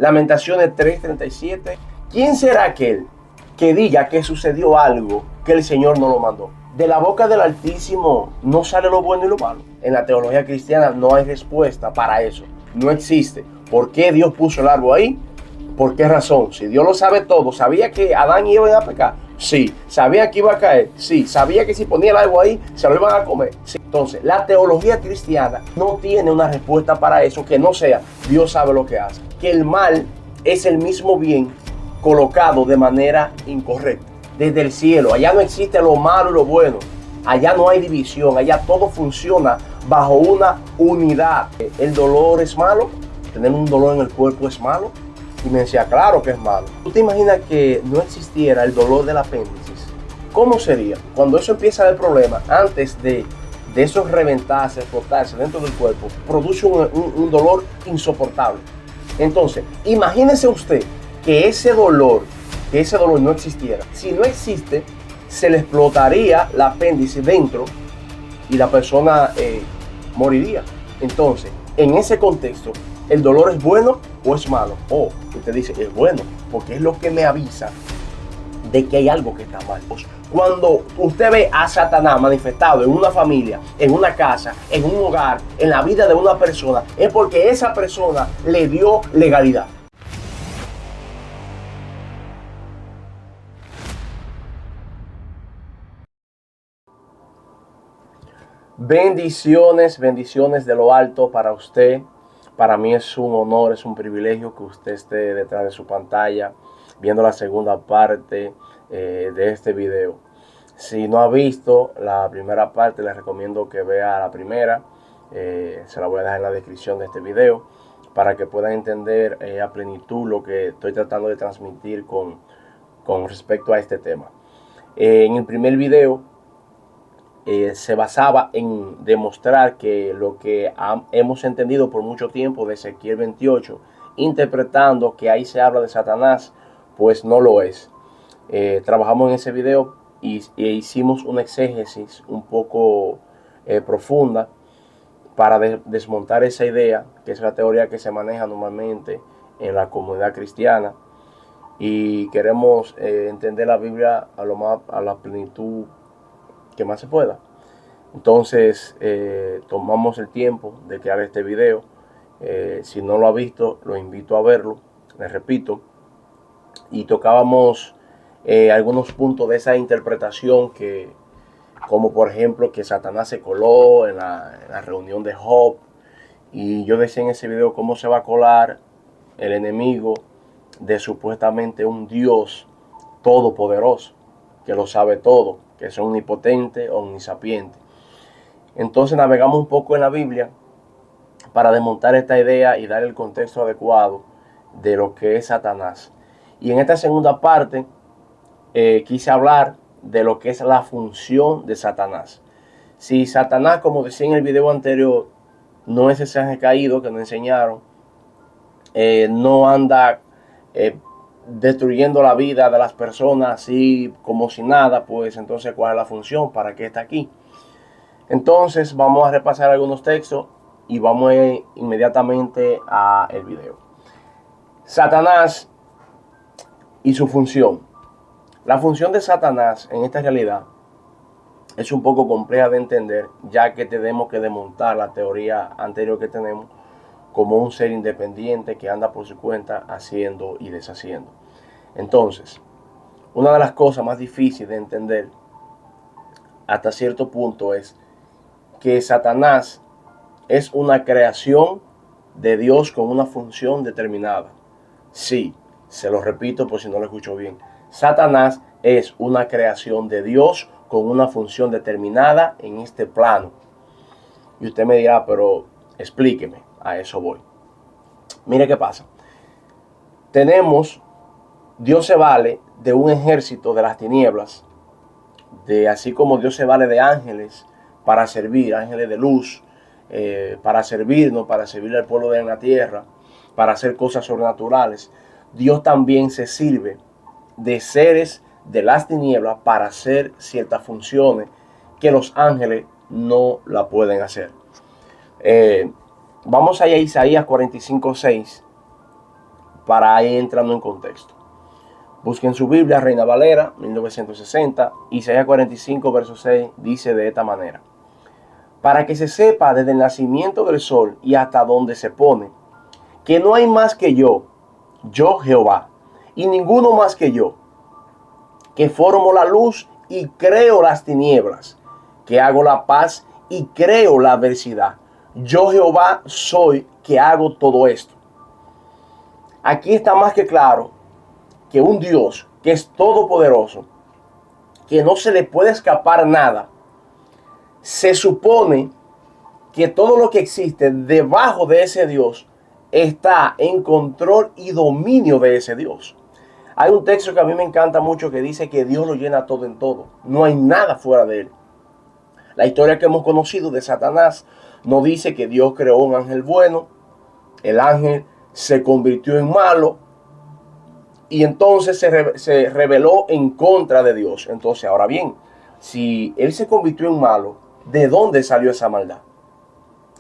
Lamentaciones 3:37. ¿Quién será aquel que diga que sucedió algo que el Señor no lo mandó? De la boca del Altísimo no sale lo bueno y lo malo. En la teología cristiana no hay respuesta para eso. No existe. ¿Por qué Dios puso el árbol ahí? ¿Por qué razón? Si Dios lo sabe todo, ¿sabía que Adán y Eva iban a pecar? Sí. ¿Sabía que iba a caer? Sí. ¿Sabía que si ponía el árbol ahí se lo iban a comer? Sí. Entonces, la teología cristiana no tiene una respuesta para eso que no sea Dios sabe lo que hace. Que el mal es el mismo bien colocado de manera incorrecta. Desde el cielo, allá no existe lo malo y lo bueno. Allá no hay división, allá todo funciona bajo una unidad. ¿El dolor es malo? ¿Tener un dolor en el cuerpo es malo? Y me decía, claro que es malo. ¿Tú te imaginas que no existiera el dolor del apéndice? ¿Cómo sería? Cuando eso empieza el problema, antes de eso reventarse, explotarse dentro del cuerpo, produce un dolor insoportable. Entonces, imagínese usted que ese dolor no existiera. Si no existe, se le explotaría el apéndice dentro y la persona moriría. Entonces, en ese contexto, ¿el dolor es bueno o es malo? Usted dice, es bueno, porque es lo que me avisa de que hay algo que está mal. Cuando usted ve a Satanás manifestado en una familia, en una casa, en un hogar, en la vida de una persona, es porque esa persona le dio legalidad. Bendiciones, bendiciones de lo alto para usted. Para mí es un honor, es un privilegio que usted esté detrás de su pantalla viendo la segunda parte de este video. Si no ha visto la primera parte, les recomiendo que vea la primera. Se la voy a dejar en la descripción de este video para que puedan entender a plenitud lo que estoy tratando de transmitir con respecto a este tema. En el primer video se basaba en demostrar que lo que hemos entendido por mucho tiempo de Ezequiel 28, interpretando que ahí se habla de Satanás, pues no lo es. Trabajamos en ese video e hicimos una exégesis un poco profunda para desmontar esa idea, que es la teoría que se maneja normalmente en la comunidad cristiana, y queremos entender la Biblia a la plenitud que más se pueda. Entonces tomamos el tiempo de crear este video. Si no lo ha visto, lo invito a verlo. Les repito, y tocábamos algunos puntos de esa interpretación, como por ejemplo que Satanás se coló en la reunión de Job, y yo decía en ese video cómo se va a colar el enemigo de supuestamente un Dios todopoderoso, que lo sabe todo, que es omnipotente, omnisapiente. Entonces navegamos un poco en la Biblia para desmontar esta idea y dar el contexto adecuado de lo que es Satanás. Y en esta segunda parte quise hablar de lo que es la función de Satanás. Si Satanás, como decía en el video anterior, no es ese ángel caído que nos enseñaron, no anda destruyendo la vida de las personas así como si nada, pues entonces ¿cuál es la función? ¿Para qué está aquí? Entonces vamos a repasar algunos textos y vamos inmediatamente al video. Satanás y su función. La función de Satanás en esta realidad es un poco compleja de entender, ya que tenemos que desmontar la teoría anterior que tenemos como un ser independiente que anda por su cuenta haciendo y deshaciendo. Entonces, una de las cosas más difíciles de entender hasta cierto punto es que Satanás es una creación de Dios con una función determinada. Sí, se lo repito por si no lo escucho bien. Satanás es una creación de Dios con una función determinada en este plano. Y usted me dirá, pero explíqueme, a eso voy. Mire qué pasa. Dios se vale de un ejército de las tinieblas, así como Dios se vale de ángeles para servir, ángeles de luz, para servirnos, para servir al pueblo de la tierra, para hacer cosas sobrenaturales. Dios también se sirve de seres de las tinieblas para hacer ciertas funciones que los ángeles no la pueden hacer. Vamos allá a Isaías 45:6 para ir entrando en contexto. Busquen su Biblia, Reina Valera, 1960, Isaías 45, verso 6, dice de esta manera: para que se sepa desde el nacimiento del sol y hasta donde se pone, que no hay más que yo Jehová, y ninguno más que yo, que formo la luz y creo las tinieblas, que hago la paz y creo la adversidad. Yo Jehová soy que hago todo esto. Aquí está más que claro que un Dios que es todopoderoso, que no se le puede escapar nada, se supone que todo lo que existe debajo de ese Dios está en control y dominio de ese Dios. Hay un texto que a mí me encanta mucho que dice que Dios lo llena todo en todo. No hay nada fuera de él. La historia que hemos conocido de Satanás nos dice que Dios creó un ángel bueno, el ángel se convirtió en malo y entonces se rebeló en contra de Dios. Entonces, ahora bien, si él se convirtió en malo, ¿de dónde salió esa maldad?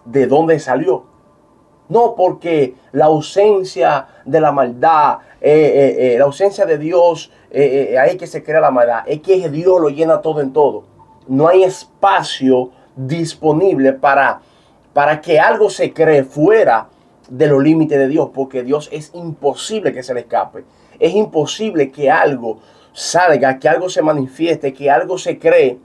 ¿De dónde salió? No porque la ausencia de la maldad, la ausencia de Dios, ahí que se crea la maldad. Es que Dios lo llena todo en todo. No hay espacio disponible para que algo se cree fuera de los límites de Dios, porque Dios es imposible que se le escape. Es imposible que algo salga, que algo se manifieste, que algo se cree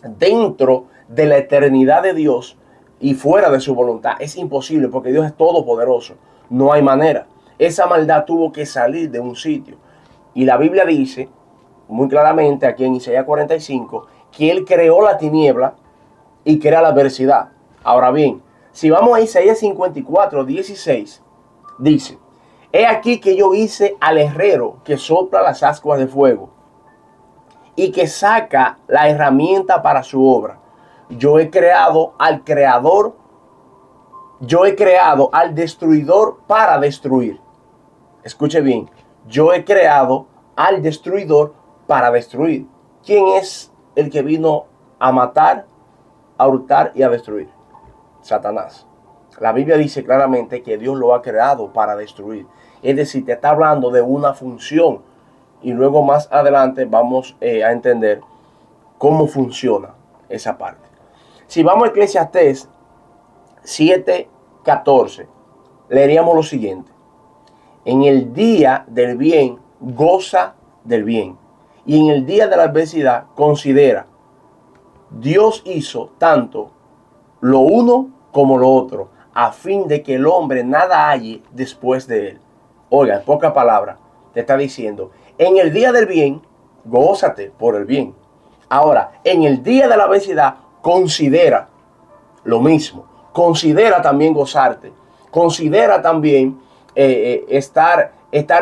dentro de la eternidad de Dios y fuera de su voluntad. Es imposible porque Dios es todopoderoso. No hay manera. Esa maldad tuvo que salir de un sitio. Y la Biblia dice muy claramente aquí en Isaías 45 que Él creó la tiniebla y crea la adversidad. Ahora bien, si vamos a Isaías 54, 16, dice: he aquí que yo hice al herrero que sopla las ascuas de fuego y que saca la herramienta para su obra. Yo he creado al creador, yo he creado al destruidor para destruir. Escuche bien, yo he creado al destruidor para destruir. ¿Quién es el que vino a matar, a hurtar y a destruir? Satanás. La Biblia dice claramente que Dios lo ha creado para destruir. Es decir, te está hablando de una función. Y luego más adelante vamos a entender cómo funciona esa parte. Si vamos a Eclesiastés 7:14, leeríamos lo siguiente: en el día del bien, goza del bien. Y en el día de la adversidad, considera. Dios hizo tanto lo uno como lo otro, a fin de que el hombre nada halle después de él. Oiga, en pocas palabras, te está diciendo: en el día del bien, gózate por el bien. Ahora, en el día de la adversidad, considera lo mismo. Considera también gozarte. Considera también estar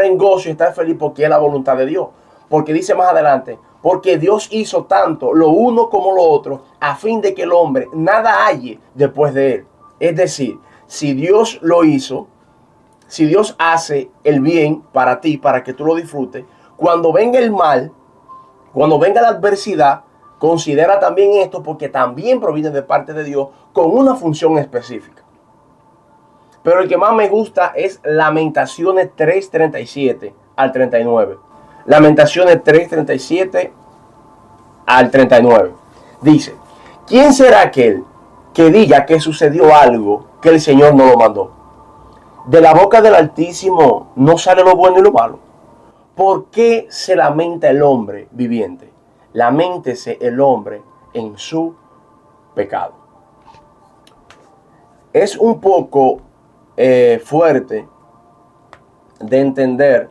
en gozo y estar feliz, porque es la voluntad de Dios. Porque dice más adelante: porque Dios hizo tanto lo uno como lo otro, a fin de que el hombre nada halle después de él. Es decir, si Dios lo hizo, si Dios hace el bien para ti, para que tú lo disfrutes, cuando venga el mal, cuando venga la adversidad, considera también esto, porque también proviene de parte de Dios con una función específica. Pero el que más me gusta es Lamentaciones 3:37 al 39. Lamentaciones 3:37 al 39. Dice: ¿quién será aquel que diga que sucedió algo que el Señor no lo mandó? De la boca del Altísimo no sale lo bueno y lo malo. ¿Por qué se lamenta el hombre viviente? Laméntese el hombre en su pecado. Es un poco fuerte de entender,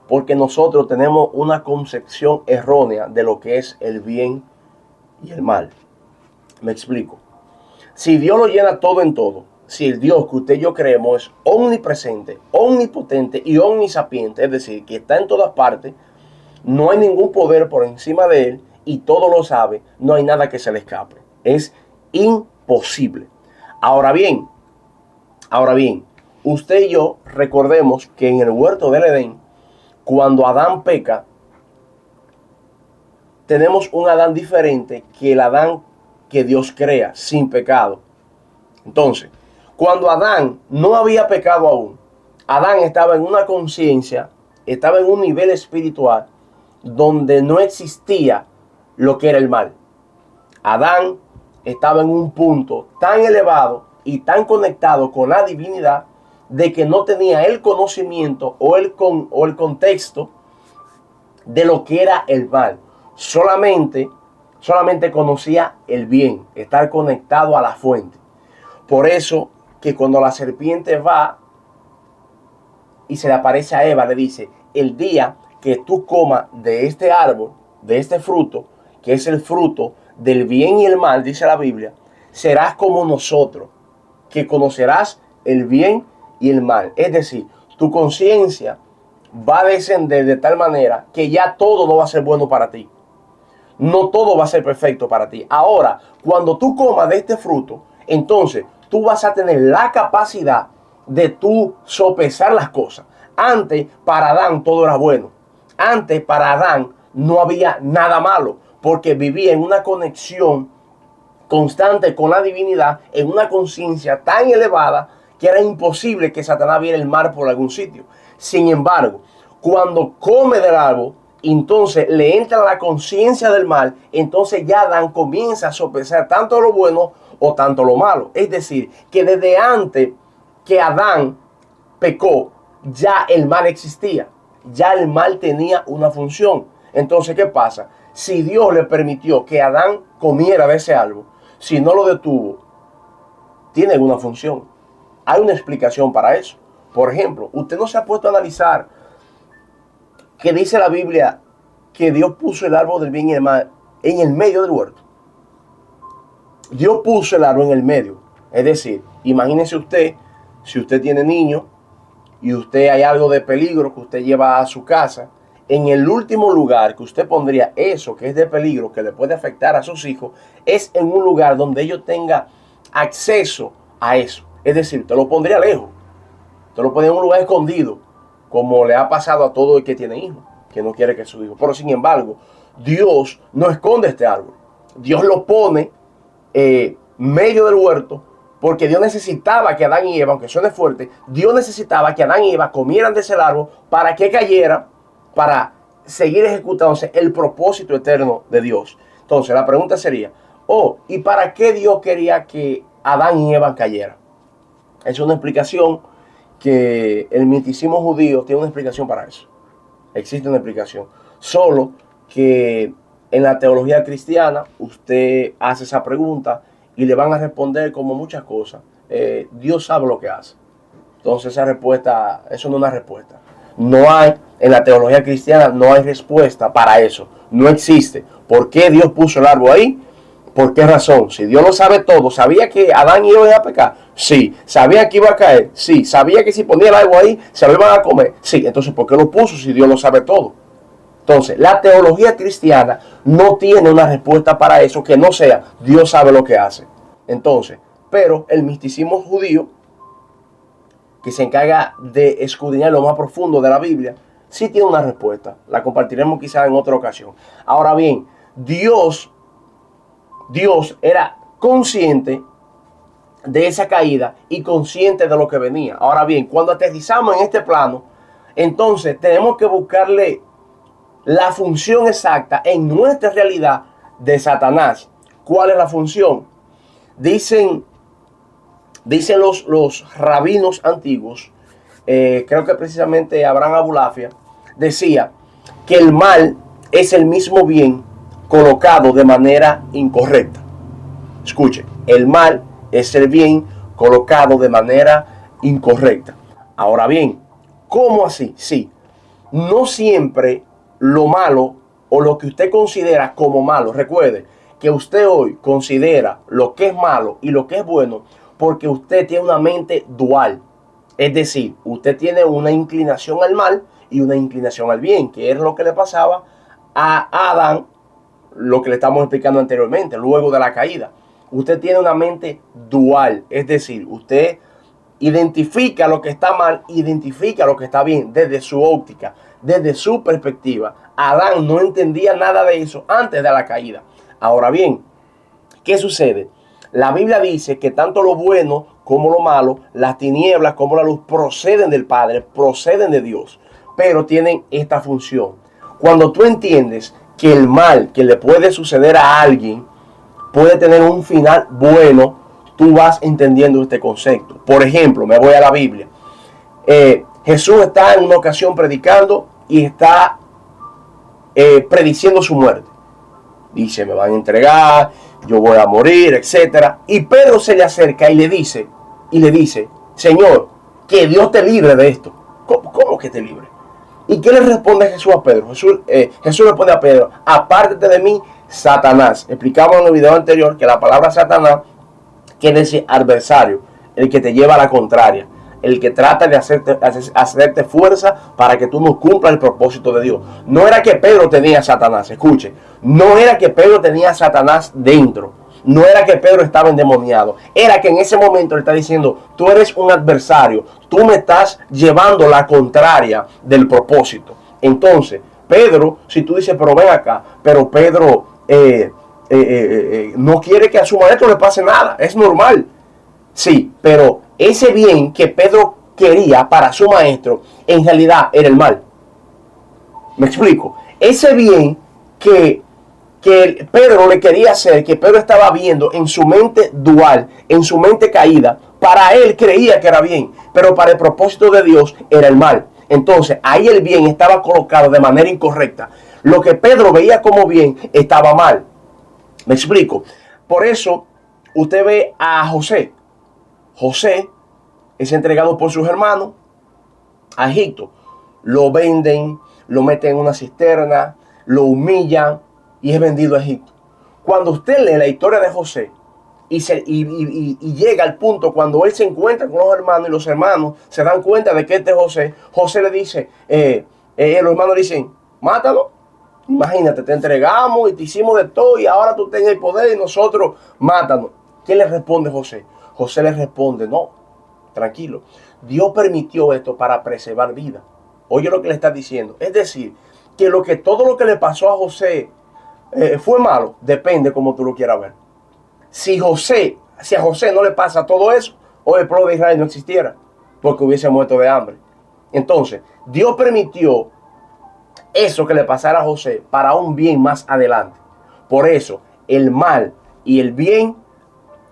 porque nosotros tenemos una concepción errónea de lo que es el bien y el mal. Me explico. Si Dios lo llena todo en todo, si el Dios que usted y yo creemos es omnipresente, omnipotente y omnisapiente, es decir, que está en todas partes, no hay ningún poder por encima de él y todo lo sabe, no hay nada que se le escape. Es imposible. Ahora bien, usted y yo recordemos que en el huerto del Edén, cuando Adán peca, tenemos un Adán diferente que el Adán que Dios crea, sin pecado. Entonces, cuando Adán no había pecado aún, Adán estaba en una conciencia, estaba en un nivel espiritual donde no existía lo que era el mal. Adán estaba en un punto tan elevado y tan conectado con la divinidad de que no tenía el conocimiento o el contexto de lo que era el mal. Solamente conocía el bien, estar conectado a la fuente. Por eso que cuando la serpiente va y se le aparece a Eva, le dice: el día que tú comas de este árbol, de este fruto, que es el fruto del bien y el mal, dice la Biblia, serás como nosotros, que conocerás el bien y el mal. Es decir, tu conciencia va a descender de tal manera que ya todo no va a ser bueno para ti. No todo va a ser perfecto para ti. Ahora, cuando tú comas de este fruto, entonces tú vas a tener la capacidad de tú sopesar las cosas. Antes, para Adán todo era bueno. Antes, para Adán no había nada malo, porque vivía en una conexión constante con la divinidad, en una conciencia tan elevada que era imposible que Satanás viera el mal por algún sitio. Sin embargo, cuando come del árbol, entonces le entra la conciencia del mal, entonces ya Adán comienza a sopesar tanto lo bueno o tanto lo malo. Es decir, que desde antes que Adán pecó, ya el mal existía, ya el mal tenía una función. Entonces, ¿qué pasa? Si Dios le permitió que Adán comiera de ese árbol, si no lo detuvo, tiene una función. Hay una explicación para eso. Por ejemplo, usted no se ha puesto a analizar que dice la Biblia que Dios puso el árbol del bien y el mal en el medio del huerto. Dios puso el árbol en el medio. Es decir, imagínese usted, si usted tiene niños y usted hay algo de peligro que usted lleva a su casa, en el último lugar que usted pondría eso que es de peligro, que le puede afectar a sus hijos, es en un lugar donde ellos tengan acceso a eso. Es decir, te lo pondría lejos. Te lo pondría en un lugar escondido, como le ha pasado a todo el que tiene hijos, que no quiere que su hijo. Pero sin embargo, Dios no esconde este árbol. Dios lo pone medio del huerto, porque Dios necesitaba que Adán y Eva, aunque suene fuerte, Dios necesitaba que Adán y Eva comieran de ese árbol para que cayera, para seguir ejecutándose el propósito eterno de Dios. Entonces la pregunta sería, ¿y para qué Dios quería que Adán y Eva cayeran? Es una explicación que el misticismo judío tiene una explicación para eso. Existe una explicación. Solo que en la teología cristiana usted hace esa pregunta y le van a responder como muchas cosas. Dios sabe lo que hace. Entonces esa respuesta, eso no es una respuesta. No hay, en la teología cristiana no hay respuesta para eso. No existe. ¿Por qué Dios puso el árbol ahí? ¿Por qué razón? Si Dios lo sabe todo, ¿sabía que Adán y Eva iban a pecar? Sí. ¿Sabía que iba a caer? Sí. ¿Sabía que si ponía el árbol ahí se lo iban a comer? Sí. Entonces, ¿por qué lo puso si Dios lo sabe todo? Entonces, la teología cristiana no tiene una respuesta para eso que no sea Dios sabe lo que hace. Entonces, pero el misticismo judío, que se encarga de escudriñar lo más profundo de la Biblia, sí tiene una respuesta. La compartiremos quizás en otra ocasión. Ahora bien, Dios era consciente de esa caída y consciente de lo que venía. Ahora bien, cuando aterrizamos en este plano, entonces tenemos que buscarle la función exacta en nuestra realidad de Satanás. ¿Cuál es la función? Dicen los rabinos antiguos, creo que precisamente Abraham Abulafia decía que el mal es el mismo bien colocado de manera incorrecta. Escuche, el mal es el bien colocado de manera incorrecta. Ahora bien, ¿cómo así? Sí, no siempre lo malo o lo que usted considera como malo. Recuerde que usted hoy considera lo que es malo y lo que es bueno porque usted tiene una mente dual. Es decir, usted tiene una inclinación al mal y una inclinación al bien, que es lo que le pasaba a Adán, lo que le estamos explicando anteriormente, luego de la caída. Usted tiene una mente dual, es decir, usted identifica lo que está mal, identifica lo que está bien desde su óptica, desde su perspectiva. Adán no entendía nada de eso antes de la caída. Ahora bien, ¿qué sucede? La Biblia dice que tanto lo bueno como lo malo, las tinieblas como la luz proceden del Padre, proceden de Dios, pero tienen esta función. Cuando tú entiendes que el mal que le puede suceder a alguien puede tener un final bueno, tú vas entendiendo este concepto. Por ejemplo, me voy a la Biblia. Jesús está en una ocasión predicando y está prediciendo su muerte. Dice, me van a entregar, yo voy a morir, etc. Y Pedro se le acerca y le dice, Señor, que Dios te libre de esto. ¿Cómo que te libre? ¿Y qué le responde Jesús a Pedro? Jesús responde a Pedro, apártate de mí, Satanás. Explicamos en el video anterior que la palabra Satanás quiere decir adversario, el que te lleva a la contraria, el que trata de hacerte fuerza para que tú no cumplas el propósito de Dios. No era que Pedro tenía a Satanás, escuche, no era que Pedro tenía a Satanás dentro, no era que Pedro estaba endemoniado, era que en ese momento le está diciendo, tú eres un adversario, tú me estás llevando la contraria del propósito. Entonces, Pedro, si tú dices, pero ven acá, pero Pedro no quiere que a su maestro le pase nada, es normal. Sí, pero ese bien que Pedro quería para su maestro, en realidad era el mal. ¿Me explico? Ese bien que Pedro le quería hacer, que Pedro estaba viendo en su mente dual, en su mente caída, para él creía que era bien, pero para el propósito de Dios era el mal. Entonces, ahí el bien estaba colocado de manera incorrecta. Lo que Pedro veía como bien estaba mal. ¿Me explico? Por eso, usted ve a José. José es entregado por sus hermanos a Egipto. Lo venden, lo meten en una cisterna, lo humillan y es vendido a Egipto. Cuando usted lee la historia de José y llega al punto cuando él se encuentra con los hermanos y los hermanos se dan cuenta de que este es José, José le dice, los hermanos dicen, mátalo. Imagínate, te entregamos y te hicimos de todo y ahora tú tienes el poder y nosotros mátanos. ¿Qué le responde José? José le responde, no, tranquilo. Dios permitió esto para preservar vida. Oye lo que le está diciendo. Es decir, que todo lo que le pasó a José fue malo, depende como tú lo quieras ver. Si a José no le pasa todo eso, hoy el pueblo de Israel no existiera, porque hubiese muerto de hambre. Entonces, Dios permitió eso que le pasara a José para un bien más adelante. Por eso, el mal y el bien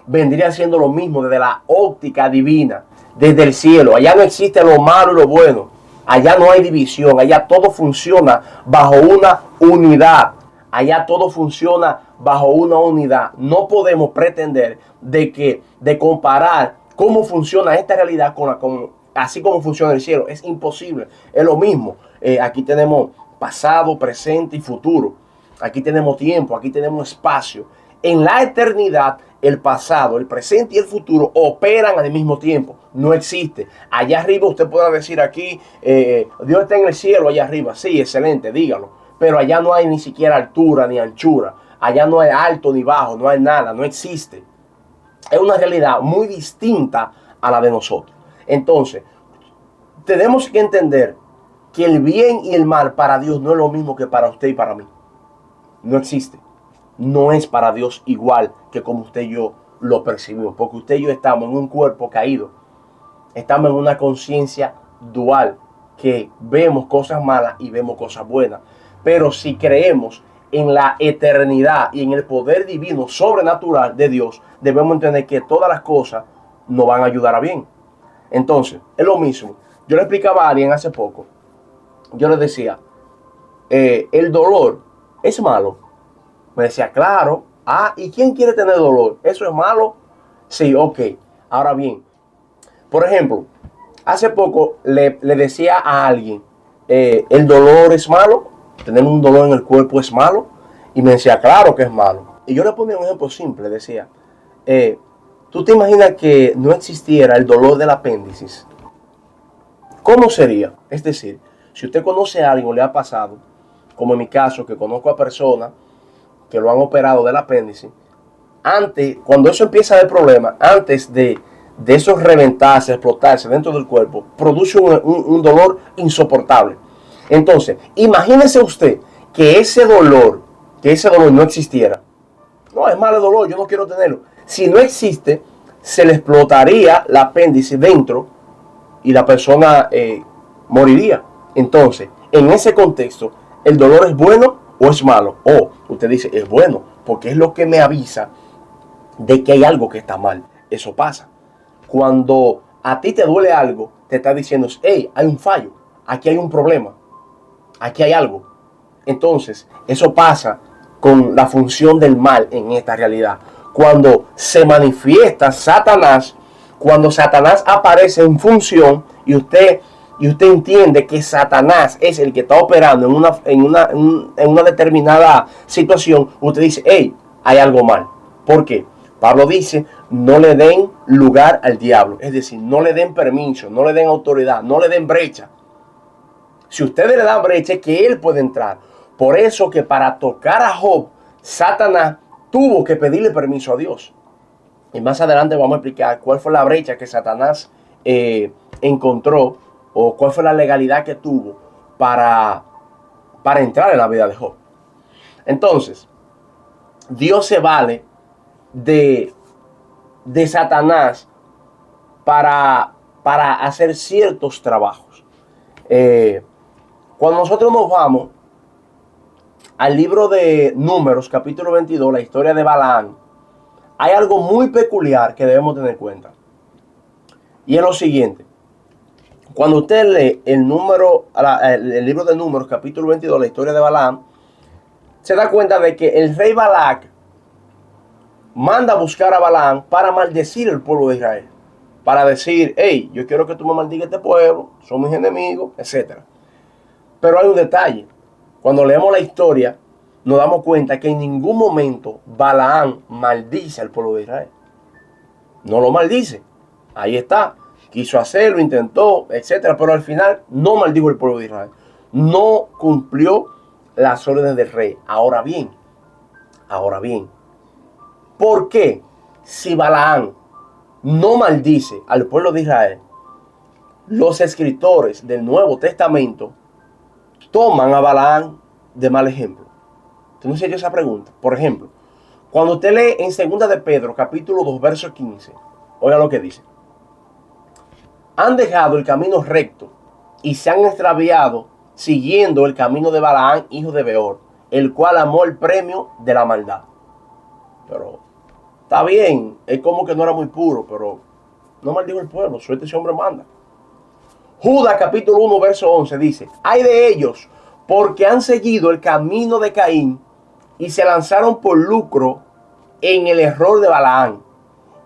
vendría siendo lo mismo desde la óptica divina, desde el cielo. Allá no existe lo malo y lo bueno. Allá no hay división. Allá todo funciona bajo una unidad. Allá todo funciona bajo una unidad. No podemos pretender de comparar cómo funciona esta realidad así como funciona el cielo. Es imposible. Es lo mismo. Aquí tenemos pasado, presente y futuro. Aquí tenemos tiempo, aquí tenemos espacio. En la eternidad, el pasado, el presente y el futuro operan al mismo tiempo. No existe. Allá arriba usted podrá decir aquí, Dios está en el cielo allá arriba. Sí, excelente, dígalo. Pero allá no hay ni siquiera altura ni anchura. Allá no hay alto ni bajo, no hay nada, no existe. Es una realidad muy distinta a la de nosotros. Entonces, tenemos que entender que el bien y el mal para Dios no es lo mismo que para usted y para mí. No existe. No es para Dios igual que como usted y yo lo percibimos. Porque usted y yo estamos en un cuerpo caído. Estamos en una conciencia dual que vemos cosas malas y vemos cosas buenas. Pero si creemos en la eternidad y en el poder divino sobrenatural de Dios, debemos entender que todas las cosas nos van a ayudar a bien. Entonces, es lo mismo. Yo le explicaba a alguien hace poco. Yo le decía, el dolor es malo. Me decía, claro. ¿Y quién quiere tener dolor? ¿Eso es malo? Sí, ok. Ahora bien, por ejemplo, hace poco le decía a alguien, ¿el dolor es malo? ¿Tener un dolor en el cuerpo es malo? Y me decía, claro que es malo. Y yo le ponía un ejemplo simple. Decía, ¿tú te imaginas que no existiera el dolor del apéndice? ¿Cómo sería? Es decir, si usted conoce a alguien o le ha pasado, como en mi caso, que conozco a personas que lo han operado del apéndice, antes, cuando eso empieza a haber problemas, antes de esos reventarse, explotarse dentro del cuerpo, produce un dolor insoportable. Entonces, imagínese usted que ese dolor no existiera. No, es malo el dolor, yo no quiero tenerlo. Si no existe, se le explotaría el apéndice dentro y la persona moriría. Entonces, en ese contexto, ¿el dolor es bueno o es malo? O usted dice, es bueno, porque es lo que me avisa de que hay algo que está mal. Eso pasa. Cuando a ti te duele algo, te está diciendo, hey, hay un fallo, aquí hay un problema, aquí hay algo. Entonces, eso pasa con la función del mal en esta realidad. Cuando se manifiesta Satanás, cuando Satanás aparece en función y usted entiende que Satanás es el que está operando en una determinada situación, usted dice, hey, hay algo mal. ¿Por qué? Pablo dice, no le den lugar al diablo. Es decir, no le den permiso, no le den autoridad, no le den brecha. Si ustedes le dan brecha, es que él puede entrar. Por eso que para tocar a Job, Satanás tuvo que pedirle permiso a Dios. Y más adelante vamos a explicar cuál fue la brecha que Satanás encontró o cuál fue la legalidad que tuvo para entrar en la vida de Job. Entonces, Dios se vale de Satanás para hacer ciertos trabajos. Cuando nosotros nos vamos al libro de Números, capítulo 22, la historia de Balaam, hay algo muy peculiar que debemos tener en cuenta. Y es lo siguiente. Cuando usted lee el libro de Números, capítulo 22, la historia de Balaam, se da cuenta de que el rey Balac manda a buscar a Balaam para maldecir el pueblo de Israel. Para decir, hey, yo quiero que tú me maldigas este pueblo, son mis enemigos, etc. Pero hay un detalle. Cuando leemos la historia, nos damos cuenta que en ningún momento Balaam maldice al pueblo de Israel. No lo maldice. Ahí está. Quiso hacerlo, intentó, etc. Pero al final no maldijo el pueblo de Israel. No cumplió las órdenes del rey. Ahora bien, ¿por qué si Balaam no maldice al pueblo de Israel, los escritores del Nuevo Testamento toman a Balaam de mal ejemplo? ¿Tú no se ha hecho esa pregunta? Por ejemplo, cuando usted lee en 2 de Pedro, capítulo 2, verso 15, oiga lo que dice. Han dejado el camino recto y se han extraviado siguiendo el camino de Balaam, hijo de Beor, el cual amó el premio de la maldad. Pero está bien, es como que no era muy puro, pero no maldijo el pueblo, suerte ese hombre manda. Judas capítulo 1, verso 11 dice, hay de ellos porque han seguido el camino de Caín y se lanzaron por lucro en el error de Balaam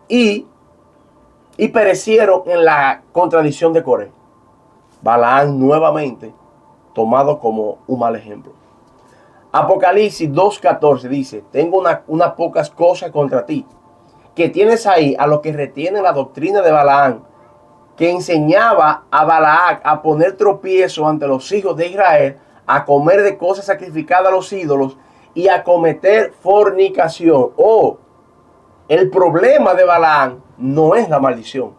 y perecieron en la contradicción de Coré. Balaam nuevamente tomado como un mal ejemplo. Apocalipsis 2:14 dice, tengo unas pocas cosas contra ti, que tienes ahí a los que retienen la doctrina de Balaam, que enseñaba a Balac a poner tropiezo ante los hijos de Israel, a comer de cosas sacrificadas a los ídolos y a cometer fornicación. El problema de Balaam no es la maldición.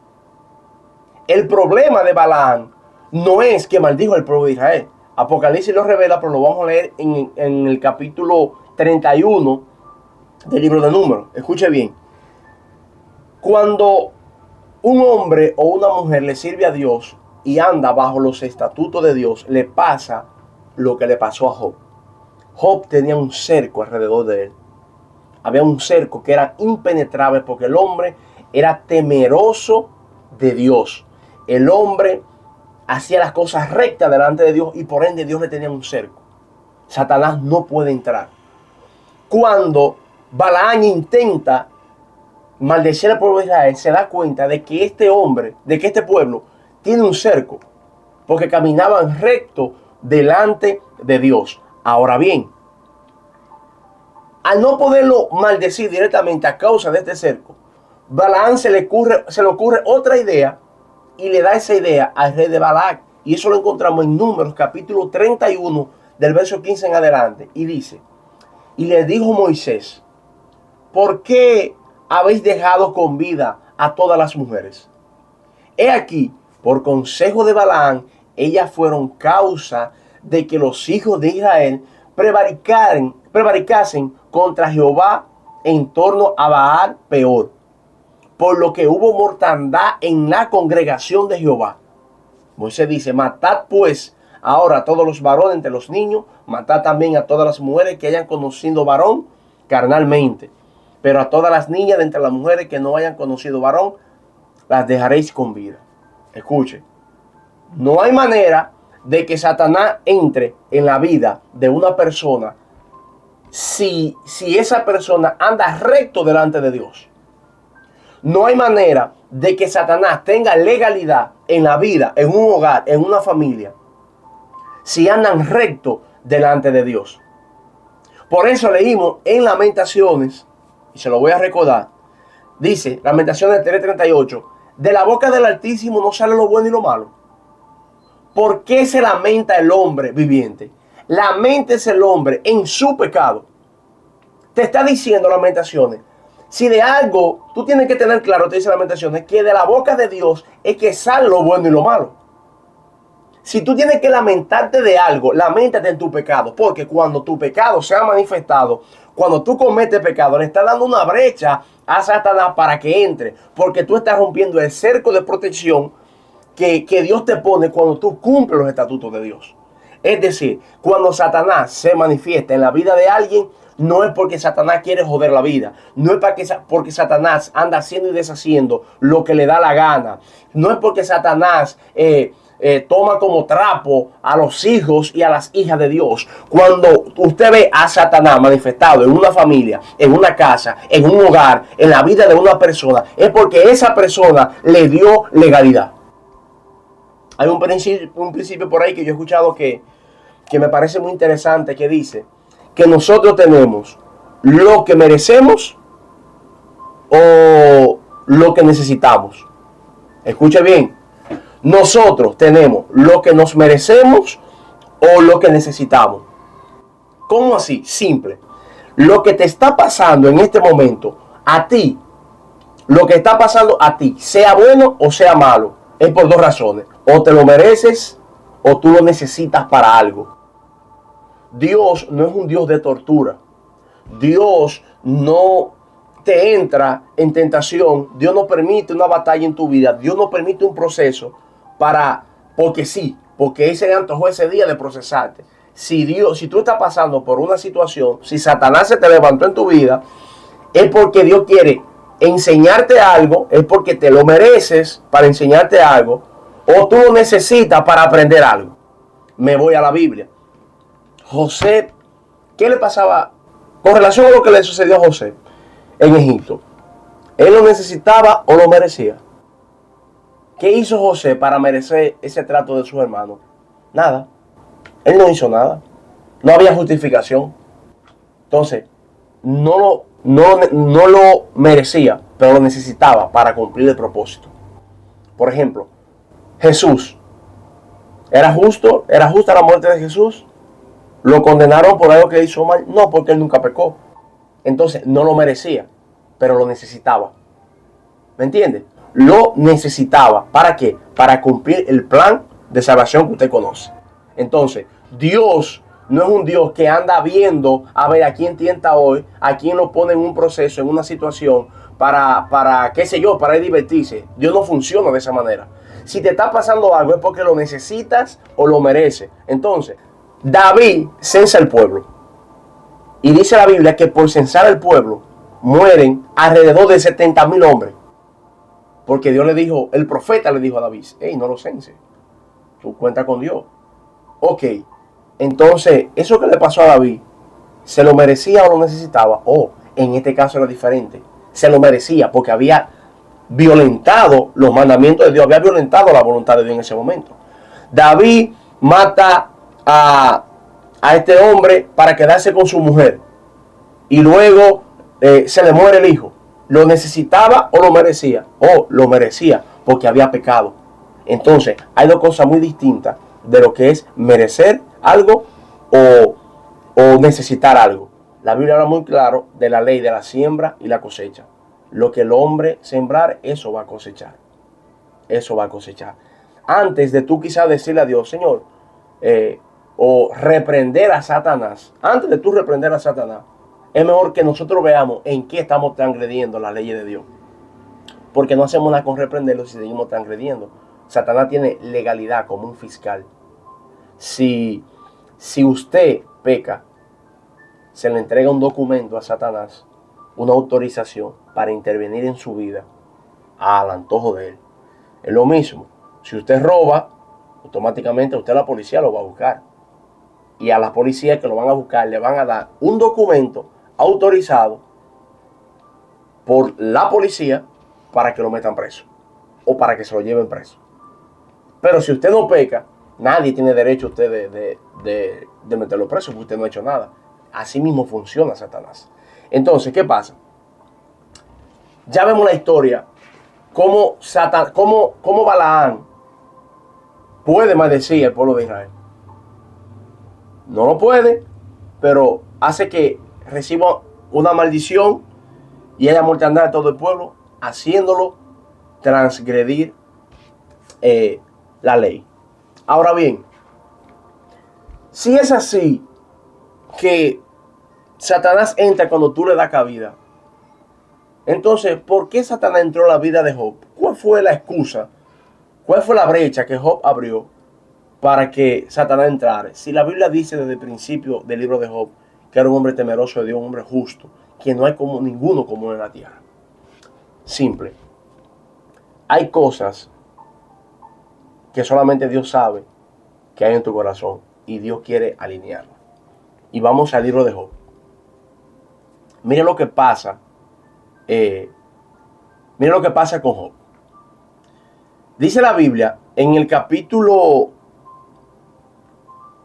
El problema de Balaam no es que maldijo al pueblo de Israel. Apocalipsis lo revela, pero lo vamos a leer en el capítulo 31 del libro de Números. Escuche bien. Cuando un hombre o una mujer le sirve a Dios y anda bajo los estatutos de Dios, le pasa lo que le pasó a Job. Job tenía un cerco alrededor de él. Había un cerco que era impenetrable porque el hombre era temeroso de Dios. El hombre hacía las cosas rectas delante de Dios y por ende Dios le tenía un cerco. Satanás no puede entrar. Cuando Balaam intenta maldecir al pueblo de Israel, se da cuenta de que este pueblo tiene un cerco, porque caminaban recto delante de Dios. Ahora bien, al no poderlo maldecir directamente a causa de este cerco, Balaam se le ocurre otra idea y le da esa idea al rey de Balac. Y eso lo encontramos en Números capítulo 31 del verso 15 en adelante. Y dice, y le dijo Moisés, ¿por qué habéis dejado con vida a todas las mujeres? He aquí, por consejo de Balaam, ellas fueron causa de que los hijos de Israel prevaricasen contra Jehová en torno a Baal Peor. por lo que hubo mortandad en la congregación de Jehová. Moisés dice, matad pues ahora a todos los varones entre los niños, matad también a todas las mujeres que hayan conocido varón carnalmente. Pero a todas las niñas de entre las mujeres que no hayan conocido varón, las dejaréis con vida. Escuche, no hay manera de que Satanás entre en la vida de una persona si esa persona anda recto delante de Dios. No hay manera de que Satanás tenga legalidad en la vida, en un hogar, en una familia, si andan recto delante de Dios. Por eso leímos en Lamentaciones, y se lo voy a recordar, dice Lamentaciones 3:38, de la boca del Altísimo no sale lo bueno y lo malo. ¿Por qué se lamenta el hombre viviente? Laméntese el hombre en su pecado. Te está diciendo Lamentaciones, si de algo tú tienes que tener claro, te dice Lamentaciones, que de la boca de Dios es que sale lo bueno y lo malo. Si tú tienes que lamentarte de algo, lamentate en tu pecado, porque cuando tu pecado se ha manifestado, cuando tú cometes pecado, le estás dando una brecha a Satanás para que entre, porque tú estás rompiendo el cerco de protección que Dios te pone cuando tú cumples los estatutos de Dios. Es decir, cuando Satanás se manifiesta en la vida de alguien, no es porque Satanás quiere joder la vida, no es porque Satanás anda haciendo y deshaciendo lo que le da la gana, no es porque Satanás toma como trapo a los hijos y a las hijas de Dios. Cuando usted ve a Satanás manifestado en una familia, en una casa, en un hogar, en la vida de una persona, es porque esa persona le dio legalidad. Hay un principio por ahí que yo he escuchado que me parece muy interesante, que dice que nosotros tenemos lo que merecemos o lo que necesitamos. Escuche bien, nosotros tenemos lo que nos merecemos o lo que necesitamos. ¿Cómo así? Simple. Lo que te está pasando en este momento, a ti, lo que está pasando a ti, sea bueno o sea malo, es por dos razones. O te lo mereces o tú lo necesitas para algo. Dios no es un Dios de tortura. Dios no te entra en tentación. Dios no permite una batalla en tu vida. Dios no permite un proceso porque sí, porque Él se le antojó ese día de procesarte. Si tú estás pasando por una situación, si Satanás se te levantó en tu vida, es porque Dios quiere enseñarte algo, es porque te lo mereces para enseñarte algo, o tú lo necesitas para aprender algo. Me voy a la Biblia. José, ¿qué le pasaba con relación a lo que le sucedió a José en Egipto? ¿Él lo necesitaba o lo merecía? ¿Qué hizo José para merecer ese trato de sus hermanos? Nada. Él no hizo nada. No había justificación. Entonces, no lo merecía, pero lo necesitaba para cumplir el propósito. Por ejemplo, Jesús. ¿Era justa la muerte de Jesús? ¿Lo condenaron por algo que hizo mal? No, porque él nunca pecó. Entonces, no lo merecía, pero lo necesitaba. ¿Me entiende? Lo necesitaba. ¿Para qué? Para cumplir el plan de salvación que usted conoce. Entonces, Dios no es un Dios que anda viendo a ver a quién tienta hoy, a quién lo pone en un proceso, en una situación, para qué sé yo, para divertirse. Dios no funciona de esa manera. Si te está pasando algo es porque lo necesitas o lo mereces. Entonces, David censa el pueblo. Y dice la Biblia que por censar el pueblo mueren alrededor de 70,000 hombres. Porque Dios le dijo, el profeta le dijo a David, hey, no lo cense. Tú cuenta con Dios. Ok, entonces, eso que le pasó a David, ¿se lo merecía o lo necesitaba? En este caso era diferente. Se lo merecía porque había violentado los mandamientos de Dios, había violentado la voluntad de Dios en ese momento. David mata a este hombre para quedarse con su mujer y luego se le muere el hijo. ¿Lo necesitaba o lo merecía? Lo merecía porque había pecado. Entonces, hay dos cosas muy distintas de lo que es merecer algo o necesitar algo. La Biblia habla muy claro de la ley de la siembra y la cosecha. Lo que el hombre sembrar, eso va a cosechar. Eso va a cosechar. Antes de tú quizás decirle a Dios, Señor, o reprender a Satanás, antes de tú reprender a Satanás, es mejor que nosotros veamos en qué estamos transgrediendo la ley de Dios. porque no hacemos nada con reprenderlo si seguimos transgrediendo. Satanás tiene legalidad como un fiscal. Si usted peca, se le entrega un documento a Satanás, una autorización para intervenir en su vida al antojo de él. Es lo mismo, si usted roba, automáticamente usted, la policía lo va a buscar. Y a la policía que lo van a buscar le van a dar un documento autorizado por la policía para que lo metan preso o para que se lo lleven preso. Pero si usted no peca, nadie tiene derecho a usted de meterlo preso porque usted no ha hecho nada. Así mismo funciona Satanás. Entonces, ¿qué pasa? Ya vemos la historia, cómo Balaam puede maldecir al pueblo de Israel. No lo puede, pero hace que reciba una maldición y haya mortandad de todo el pueblo, haciéndolo transgredir la ley. Ahora bien, si es así que Satanás entra cuando tú le das cabida, entonces, ¿por qué Satanás entró en la vida de Job? ¿Cuál fue la excusa? ¿Cuál fue la brecha que Job abrió para que Satanás entrara? Si la Biblia dice desde el principio del libro de Job que era un hombre temeroso de Dios, un hombre justo, que no hay como ninguno común en la tierra. Simple. Hay cosas que solamente Dios sabe que hay en tu corazón y Dios quiere alinearlo. Y vamos al libro de Job. Mire lo que pasa. Mire lo que pasa con Job. Dice la Biblia en el capítulo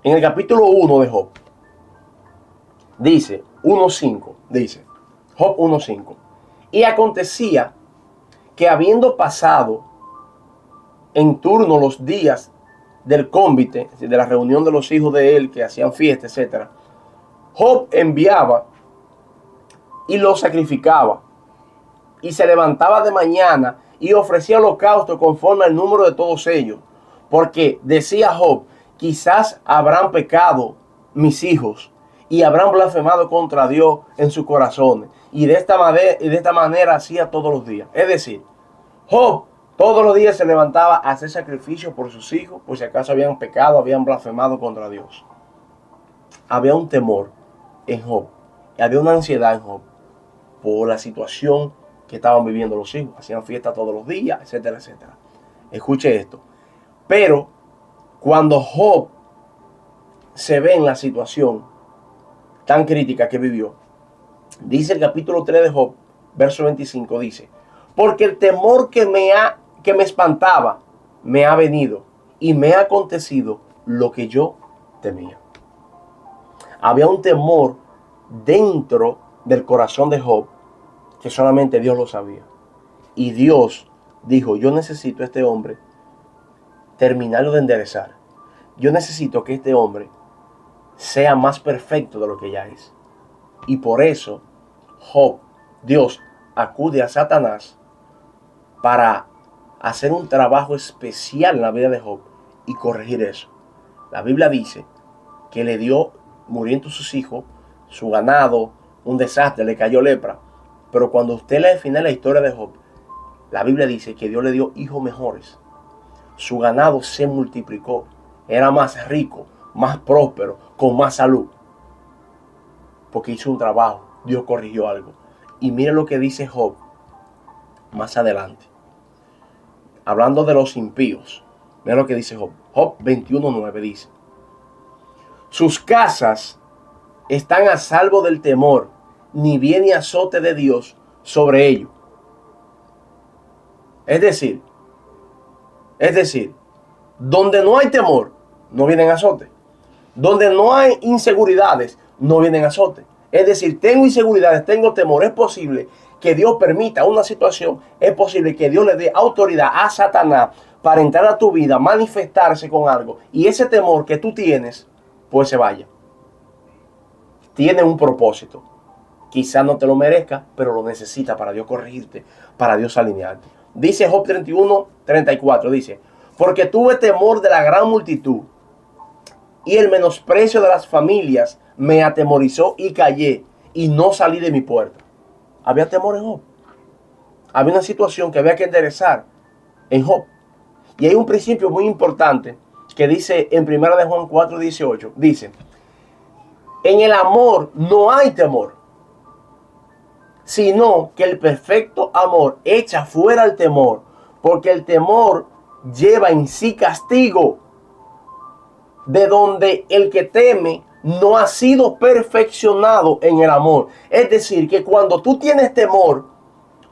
1 de Job. Dice 1.5. Dice Job 1.5. Y acontecía que habiendo pasado en turno los días del cónvite, de la reunión de los hijos de él que hacían fiesta, etc., Job enviaba y lo sacrificaba y se levantaba de mañana y ofrecía holocausto conforme al número de todos ellos, porque decía Job: quizás habrán pecado mis hijos y habrán blasfemado contra Dios en sus corazones, y de esta manera hacía todos los días. Es decir, Job todos los días se levantaba a hacer sacrificio por sus hijos, por si acaso habían pecado, habían blasfemado contra Dios. Había un temor en Job, y había una ansiedad en Job por la situación que estaban viviendo los hijos. Hacían fiesta todos los días, etcétera, etcétera. Escuche esto. Pero cuando Job se ve en la situación tan crítica que vivió, dice el capítulo 3 de Job, verso 25, dice: porque el temor que me espantaba me ha venido y me ha acontecido lo que yo temía. Había un temor dentro del corazón de Job que solamente Dios lo sabía. Y Dios dijo: yo necesito a este hombre terminarlo de enderezar. Yo necesito que este hombre sea más perfecto de lo que ya es. Y por eso Dios acude a Satanás para hacer un trabajo especial en la vida de Job y corregir eso. La Biblia dice que le dio, muriendo sus hijos, su ganado, un desastre, le cayó lepra. Pero cuando usted lee al final la historia de Job, la Biblia dice que Dios le dio hijos mejores. Su ganado se multiplicó, era más rico, más próspero, con más salud. Porque hizo un trabajo, Dios corrigió algo. Y mire lo que dice Job más adelante. Hablando de los impíos, mira lo que dice Job. Job 21.9 dice: sus casas están a salvo del temor, ni viene azote de Dios sobre ellos. Es decir, donde no hay temor, no vienen azote. Donde no hay inseguridades, no vienen azote. Es decir, tengo inseguridades, tengo temor. Es posible que Dios permita una situación, es posible que Dios le dé autoridad a Satanás para entrar a tu vida, manifestarse con algo, y ese temor que tú tienes, pues se vaya. Tiene un propósito. Quizás no te lo merezca, pero lo necesita para Dios corregirte, para Dios alinearte. Dice Job 31:34, dice: porque tuve temor de la gran multitud, y el menosprecio de las familias me atemorizó y callé, y no salí de mi puerta. Había temor en Job. Había una situación que había que enderezar en Job. Y hay un principio muy importante que dice en 1 de Juan 4:18. Dice, en el amor no hay temor, sino que el perfecto amor echa fuera el temor, porque el temor lleva en sí castigo, de donde el que teme no ha sido perfeccionado en el amor. Es decir, que cuando tú tienes temor,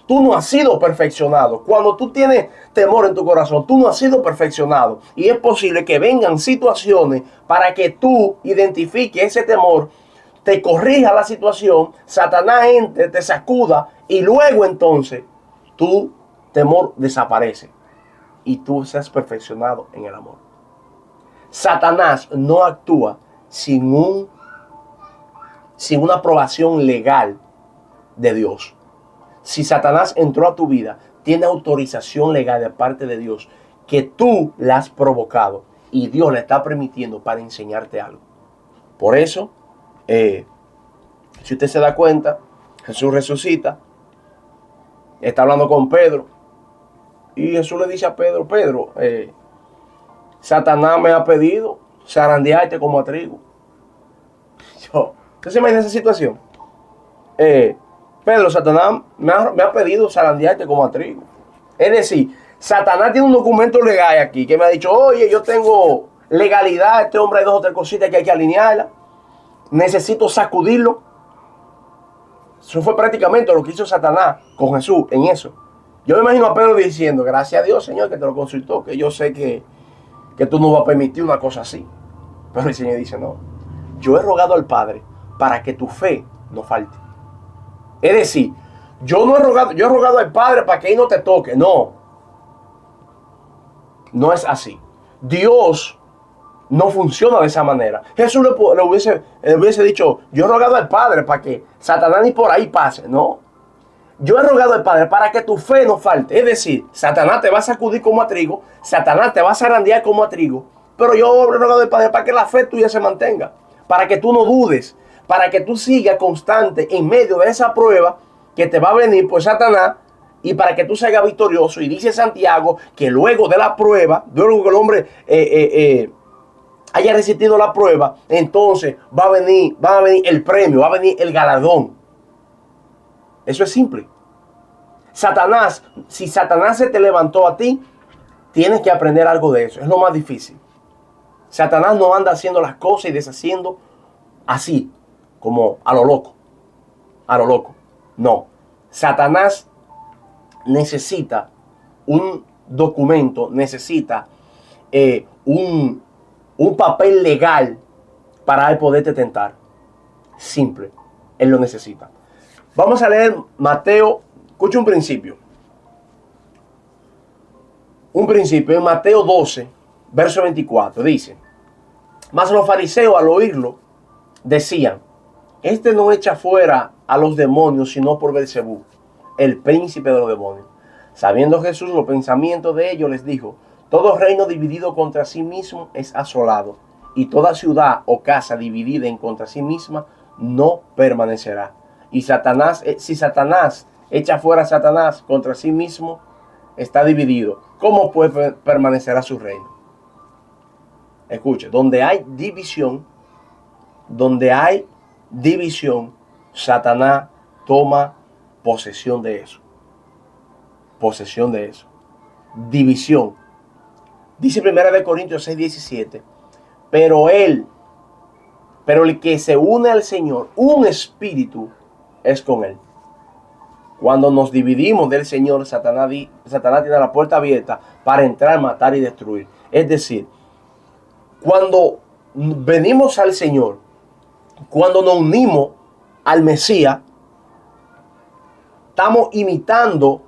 tú no has sido perfeccionado. Cuando tú tienes temor en tu corazón, tú no has sido perfeccionado. Y es posible que vengan situaciones para que tú identifiques ese temor, te corrija la situación, Satanás entre, te sacuda y luego entonces tu temor desaparece y tú seas perfeccionado en el amor. Satanás no actúa sin una aprobación legal de Dios. Si Satanás entró a tu vida, tiene autorización legal de parte de Dios que tú la has provocado y Dios le está permitiendo para enseñarte algo. Por eso, si usted se da cuenta, Jesús resucita, está hablando con Pedro y Jesús le dice a Pedro, Pedro, Satanás me ha pedido zarandearte como a trigo. ¿Usted se imagina esa situación? Pedro, Satanás me ha pedido zarandearte como a trigo. Es decir, Satanás tiene un documento legal aquí que me ha dicho, oye, yo tengo legalidad, este hombre hay 2 o 3 cositas que hay que alinearla. Necesito sacudirlo. Eso fue prácticamente lo que hizo Satanás con Jesús en eso. Yo me imagino a Pedro diciendo, gracias a Dios, Señor, que te lo consultó, que yo sé que tú no vas a permitir una cosa así. Pero el Señor dice, no, yo he rogado al Padre para que tu fe no falte. Es decir, yo he rogado al Padre para que Él no te toque. No, no es así. Dios no funciona de esa manera. Jesús le hubiese dicho, yo he rogado al Padre para que Satanás ni por ahí pase. No, yo he rogado al Padre para que tu fe no falte. Es decir, Satanás te va a sacudir como a trigo, Satanás te va a zarandear como a trigo, pero yo he rogado al Padre para que la fe tuya se mantenga, para que tú no dudes, para que tú sigas constante en medio de esa prueba que te va a venir por Satanás y para que tú salgas victorioso. Y dice Santiago que luego de la prueba, luego que el hombre haya resistido la prueba, entonces va a venir el premio, va a venir el galardón. Eso es simple. Satanás, si Satanás se te levantó a ti, tienes que aprender algo de eso. Es lo más difícil. Satanás no anda haciendo las cosas y deshaciendo así, como a lo loco. A lo loco. No. Satanás necesita un documento, necesita un papel legal para él poderte tentar. Simple. Él lo necesita. Vamos a leer Mateo. Escucha un principio. Un principio en Mateo 12, verso 24. Dice, mas los fariseos al oírlo decían, este no echa fuera a los demonios sino por Beelzebú, el príncipe de los demonios. Sabiendo Jesús los pensamientos de ellos, les dijo, todo reino dividido contra sí mismo es asolado, y toda ciudad o casa dividida en contra sí misma no permanecerá. Y Satanás, si Satanás echa fuera a Satanás contra sí mismo, está dividido. ¿Cómo puede permanecer su reino? Escuche, donde hay división, Satanás toma posesión de eso. Posesión de eso. División. Dice 1 Corintios 6:17. Pero el que se une al Señor, un espíritu es con él. Cuando nos dividimos del Señor, Satanás tiene la puerta abierta para entrar, matar y destruir. Es decir, cuando venimos al Señor, cuando nos unimos al Mesías, estamos imitando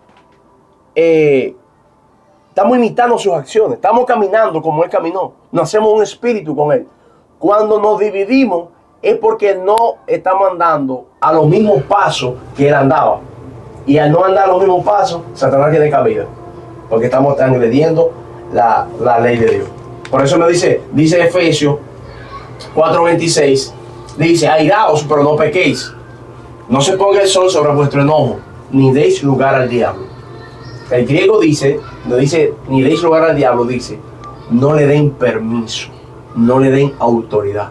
sus acciones, estamos caminando como Él caminó, nos hacemos un espíritu con Él. Cuando nos dividimos es porque no estamos andando a los mismos pasos que Él andaba. Y al no andar a los mismos pasos, Satanás tiene cabida, porque estamos transgrediendo la ley de Dios. Por eso me dice Efesios 4:26, dice, airaos, pero no pequéis. No se ponga el sol sobre vuestro enojo, ni deis lugar al diablo. El griego dice, no dice ni deis lugar al diablo, dice no le den permiso, no le den autoridad.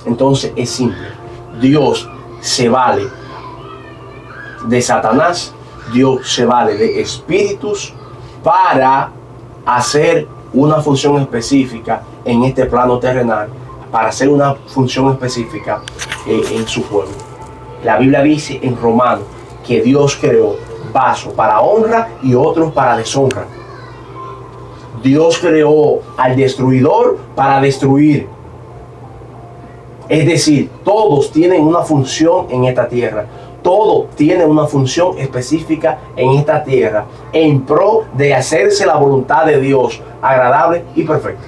Entonces es simple. Dios se vale de Satanás, Dios se vale de espíritus para hacer una función específica en este plano terrenal, para hacer una función específica en su pueblo. La Biblia dice en Romanos que Dios creó vasos para honra y otros para deshonra. Dios creó al destruidor para destruir. Es decir, todos tienen una función en esta tierra. Todo tiene una función específica en esta tierra en pro de hacerse la voluntad de Dios agradable y perfecta.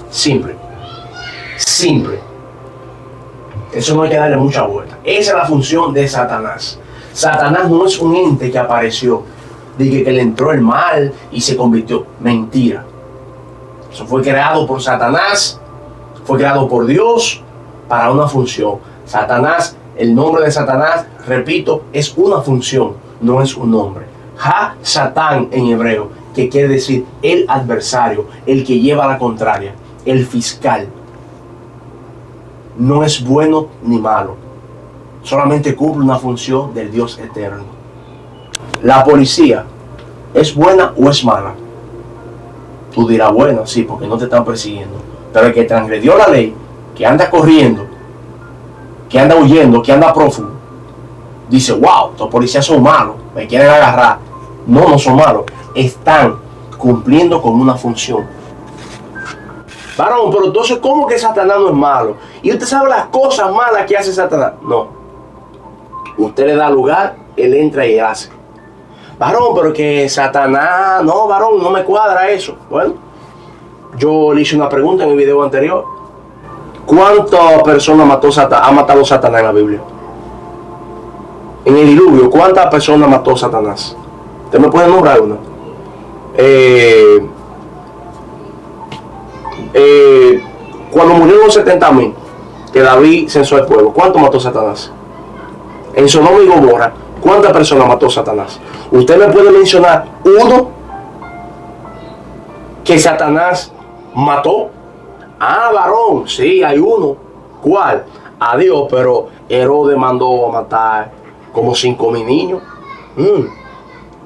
Simple. Simple. Eso no hay que darle mucha vuelta. Esa es la función de Satanás. Satanás no es un ente que apareció, dije que le entró el mal y se convirtió. Mentira. Eso fue creado por Satanás, fue creado por Dios para una función. Satanás, el nombre de Satanás, repito, es una función, no es un nombre. Ha-Satán en hebreo, que quiere decir el adversario, el que lleva la contraria, el fiscal. No es bueno ni malo, solamente cumple una función del Dios eterno. La policía, ¿es buena o es mala? Tú dirás, bueno, sí, porque no te están persiguiendo. Pero el que transgredió la ley, que anda corriendo, que anda huyendo, que anda prófugo, dice, wow, los policías son malos, me quieren agarrar. No, no son malos, están cumpliendo con una función. Varón, pero entonces, ¿cómo que Satanás no es malo? Y usted sabe las cosas malas que hace Satanás. No. Usted le da lugar, él entra y hace. Varón, pero que Satanás, no, varón, no me cuadra eso. Bueno, yo le hice una pregunta en el video anterior. ¿Cuántas personas ha matado Satanás en la Biblia? En el diluvio, ¿cuántas personas mató Satanás? ¿Usted me puede nombrar una? Cuando murieron los 70,000, que David censó al pueblo, ¿cuánto mató Satanás? En Sodoma y Gomorra, ¿cuántas personas mató Satanás? ¿Usted me puede mencionar uno que Satanás mató? Ah, varón, sí, hay uno. ¿Cuál? A Dios, pero Herodes mandó a matar como 5,000 niños.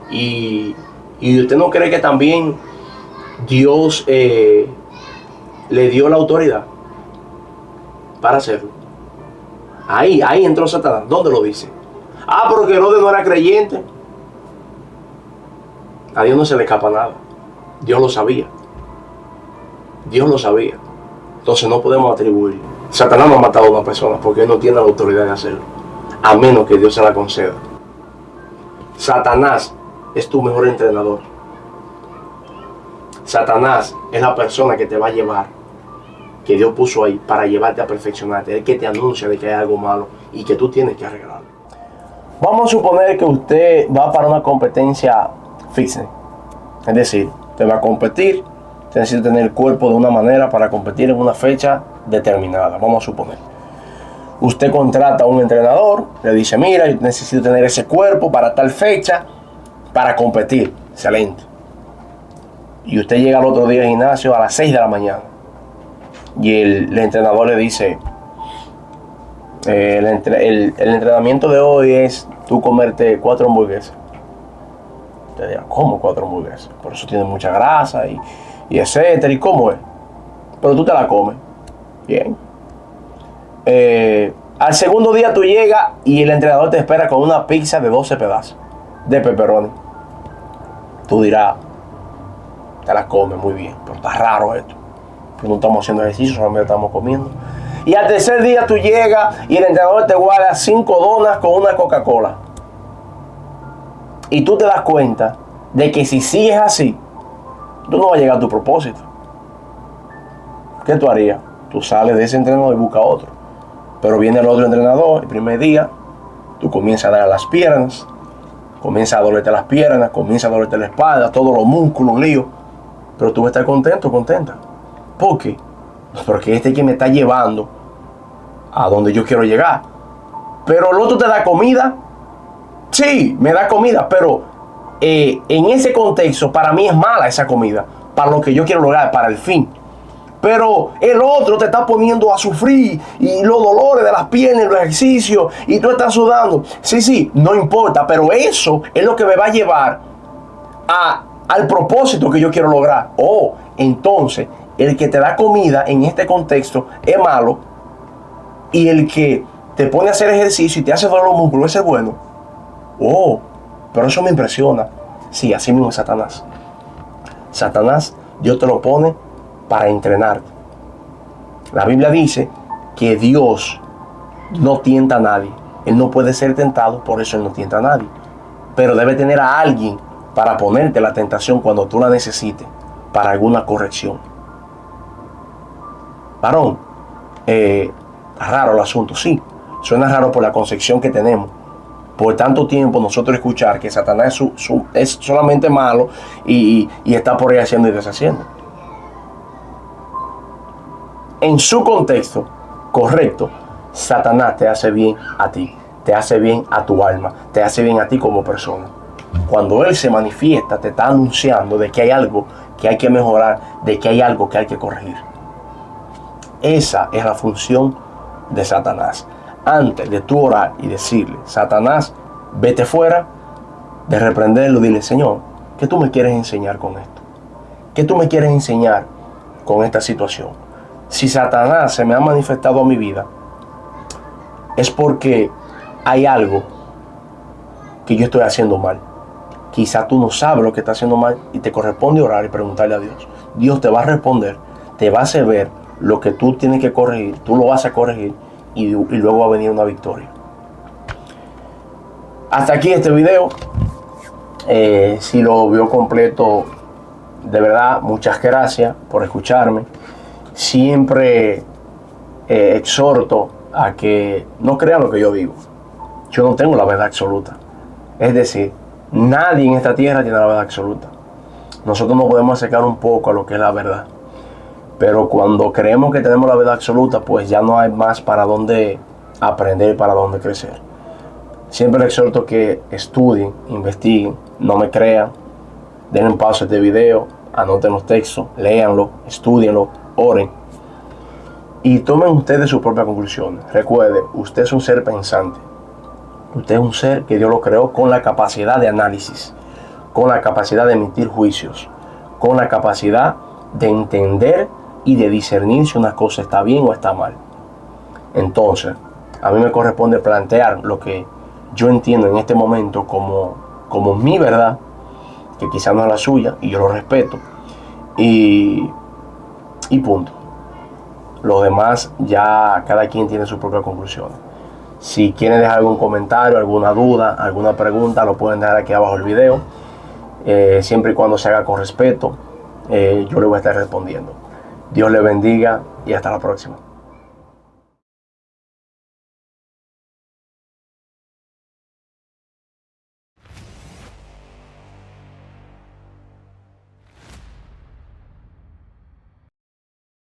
Y usted no cree que también Dios le dio la autoridad para hacerlo. Ahí entró Satanás. ¿Dónde lo dice? Ah, porque Herodes no era creyente. A Dios no se le escapa nada. Dios lo sabía. Dios lo sabía. Entonces no podemos atribuir. Satanás no ha matado a una persona porque él no tiene la autoridad de hacerlo, a menos que Dios se la conceda. Satanás es tu mejor entrenador. Satanás es la persona que te va a llevar, que Dios puso ahí para llevarte a perfeccionarte. Es el que te anuncia de que hay algo malo y que tú tienes que arreglarlo. Vamos a suponer que usted va para una competencia fitness. Es decir, usted va a competir, usted necesita tener el cuerpo de una manera para competir en una fecha determinada. Vamos a suponer. Usted contrata a un entrenador, le dice, mira, yo necesito tener ese cuerpo para tal fecha, para competir. Excelente. Y usted llega al otro día al gimnasio a las 6 de la mañana. Y el entrenador le dice, el entrenamiento de hoy es tú comerte 4 hamburguesas. Usted dirá, ¿cómo 4 hamburguesas? Por eso tiene mucha grasa y etcétera. ¿Y cómo es? Pero tú te la comes. Bien. Al segundo día tú llegas y el entrenador te espera con una pizza de 12 pedazos de pepperoni. Tú dirás, te la comes muy bien, pero está raro esto. Pues no estamos haciendo ejercicio, solamente estamos comiendo. Y al tercer día tú llegas y el entrenador te guarda 5 donas con una Coca-Cola. Y tú te das cuenta de que si sigues así, tú no vas a llegar a tu propósito. ¿Qué tú harías? Tú sales de ese entrenador y buscas otro. Pero viene el otro entrenador, el primer día, tú comienzas a dar a las piernas, comienzas a dolerte las piernas, comienzas a dolerte la espalda, todos los músculos, líos. Pero tú vas a estar contento, contenta. ¿Por qué? Porque este es que me está llevando a donde yo quiero llegar. Pero el otro te da comida. Sí, me da comida, pero en ese contexto, para mí es mala esa comida, para lo que yo quiero lograr, para el fin. Pero el otro te está poniendo a sufrir y los dolores de las piernas, los ejercicios, y tú estás sudando. Sí, no importa, pero eso es lo que me va a llevar al propósito que yo quiero lograr. Entonces, el que te da comida en este contexto es malo, y el que te pone a hacer ejercicio y te hace doler los músculos, ese es bueno. Pero eso me impresiona. Sí, así mismo es Satanás. Satanás, Dios te lo pone para entrenarte. La Biblia dice que Dios no tienta a nadie. Él no puede ser tentado, por eso Él no tienta a nadie. Pero debe tener a alguien para ponerte la tentación cuando tú la necesites, para alguna corrección. Varón, raro el asunto, sí. Suena raro por la concepción que tenemos. Por tanto tiempo nosotros escuchar que Satanás es solamente malo y está por ahí haciendo y deshaciendo. En su contexto correcto, Satanás te hace bien a ti, te hace bien a tu alma, te hace bien a ti como persona. Cuando Él se manifiesta, te está anunciando de que hay algo que hay que mejorar, de que hay algo que hay que corregir. Esa es la función de Satanás. Antes de tú orar y decirle, Satanás, vete fuera, de reprenderlo, dile, Señor, ¿qué tú me quieres enseñar con esto? ¿Qué tú me quieres enseñar con esta situación? Si Satanás se me ha manifestado a mi vida, es porque hay algo que yo estoy haciendo mal. Quizá tú no sabes lo que estás haciendo mal y te corresponde orar y preguntarle a Dios. Dios te va a responder, te va a hacer ver lo que tú tienes que corregir, tú lo vas a corregir y luego va a venir una victoria. Hasta aquí este video. Si lo vio completo, de verdad, muchas gracias por escucharme. Siempre exhorto a que no crean lo que yo digo. Yo no tengo la verdad absoluta. Es decir, nadie en esta tierra tiene la verdad absoluta. Nosotros nos podemos acercar un poco a lo que es la verdad. Pero cuando creemos que tenemos la verdad absoluta, pues ya no hay más para dónde aprender, para dónde crecer. Siempre les exhorto que estudien, investiguen, no me crean, den pausa a este video, anoten los textos, léanlo, estudienlo, oren y tomen ustedes sus propias conclusiones. Recuerde, usted es un ser pensante. Usted es un ser que Dios lo creó con la capacidad de análisis, con la capacidad de emitir juicios, con la capacidad de entender y de discernir si una cosa está bien o está mal. Entonces, a mí me corresponde plantear lo que yo entiendo en este momento como mi verdad, que quizás no es la suya, y yo lo respeto, y punto. Lo demás, ya cada quien tiene sus propias conclusiones. Si quieren dejar algún comentario, alguna duda, alguna pregunta, lo pueden dejar aquí abajo del video. Siempre y cuando se haga con respeto, yo le voy a estar respondiendo. Dios le bendiga y hasta la próxima.